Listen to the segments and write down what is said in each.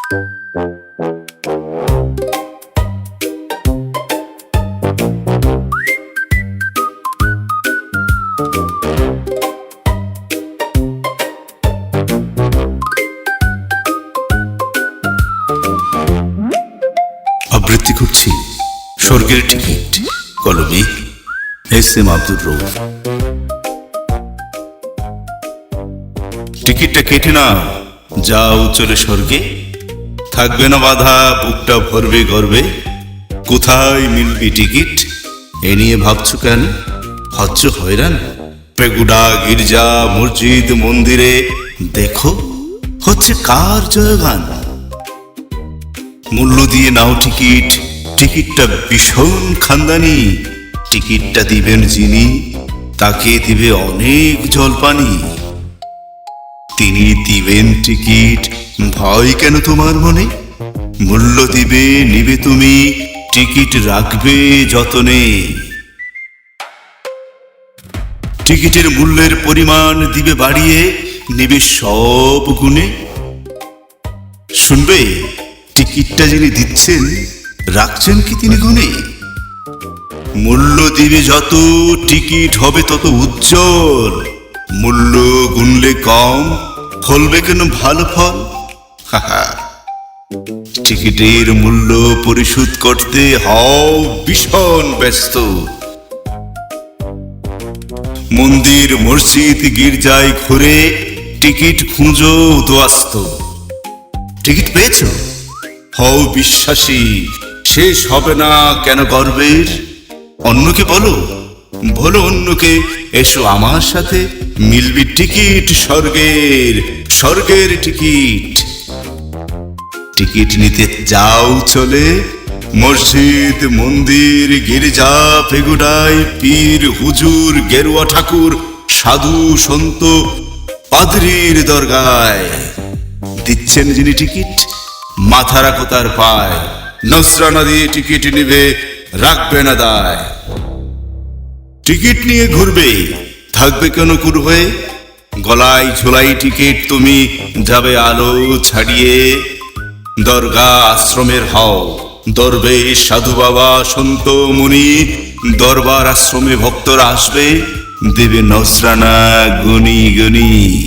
আবৃত্তি করছি স্বর্গের টিকিট, কলমে এস.এম. আব্দুর রউফ। টিকিটটা কেটে নাও, যাও চলে স্বর্গে। থাকবে না বাধা, বুকটা ভরবে গর্বে। কোথায় মিলবে টিকিট এ নিয়ে ভাবছো কেন? হচ্ছ হয়রান। পেগুডা, গির্জা, মসজিদ, মন্দিরে দেখো হচ্ছে কার জয়গান। মূল্য দিয়ে নাও টিকিট, টিকিটটা ভীষণ খানদানি। টিকিটটা দিবেন যিনি, তাকে দিবে অনেক জলপানি। তিনি দিবেন টিকিট, ভয় কেন তোমার মনে? মূল্য দিবে, নিবে তুমি, টিকিট রাখবে যতনে। টিকিটের মূল্যের পরিমাণ দিবে বাড়িয়ে, নিবে সব গুণে। শুনবে, টিকিটটা যিনি দিচ্ছেন, রাখছেন কি তিনি গুণে? মূল্য দিবে যত, টিকিট হবে তত উজ্জ্বল। মূল্য গুনলে কম, ফলবে কেন ভালো ফল? টিকিটের মূল্য পরিশোধ করতে হও ভীষণ ব্যস্ত। মন্দির, মসজিদ, গির্জায় ঘুরে টিকিট খুঁজো দোয়াস্ত। টিকিট পেয়েছ? হও বিশ্বাসী, শেষ হবে না কেন গর্বের। অন্যকে বলো, বলো অন্যকে, এসো আমার সাথে, মিলবি টিকিট স্বর্গের, স্বর্গের টিকিট। টিকিট নিতে যাও চলে, মসজিদ, মন্দির, গির্জা, পেগুডায়, পীর, হুজুর, গেরুয়া ঠাকুর, সাধু, সন্ত, পাদ্রীর দরগায়। দিচ্ছেন যিনি টিকিট, মাথা রাখো তার পায়। নজরানা দিয়ে টিকিট নিবে, রাখবে না দায়। টিকিট নিয়ে ঘুরবে, থাকবে কেন কুর হয়ে? গলায় ঝোলাই টিকিট তুমি, যাবে আলো ছাড়িয়ে। দরগা আশ্রমের হও দরবেশ, সাধু বাবা, সন্ত মুনি। দরবার আশ্রমে ভক্তরা আসবে, দেবে নজরানা গুনি গুনি।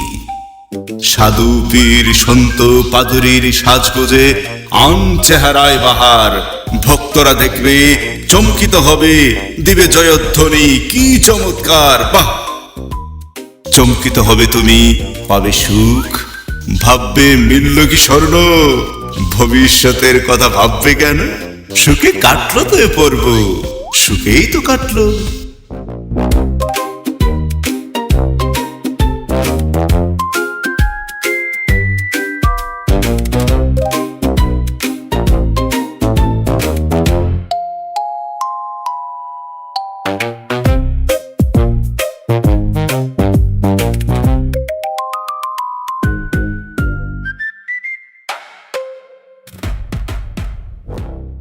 সাধু, পীর, সন্ত, পাদুরীর সাজগোজে আন চেহারায় বাহার। ভক্তরা দেখবে, চমকিত হবে, দিবে জয়ধ্বনি। কি চমৎকার, বাহ! চমকিত হবে তুমি, পাবে সুখ। ভাববে মিলল কি স্বর্ণ, ভবিষ্যতের কথা ভাববে কেন? সুখে কাটলো তো এ পর্ব, সুখেই তো কাটলো।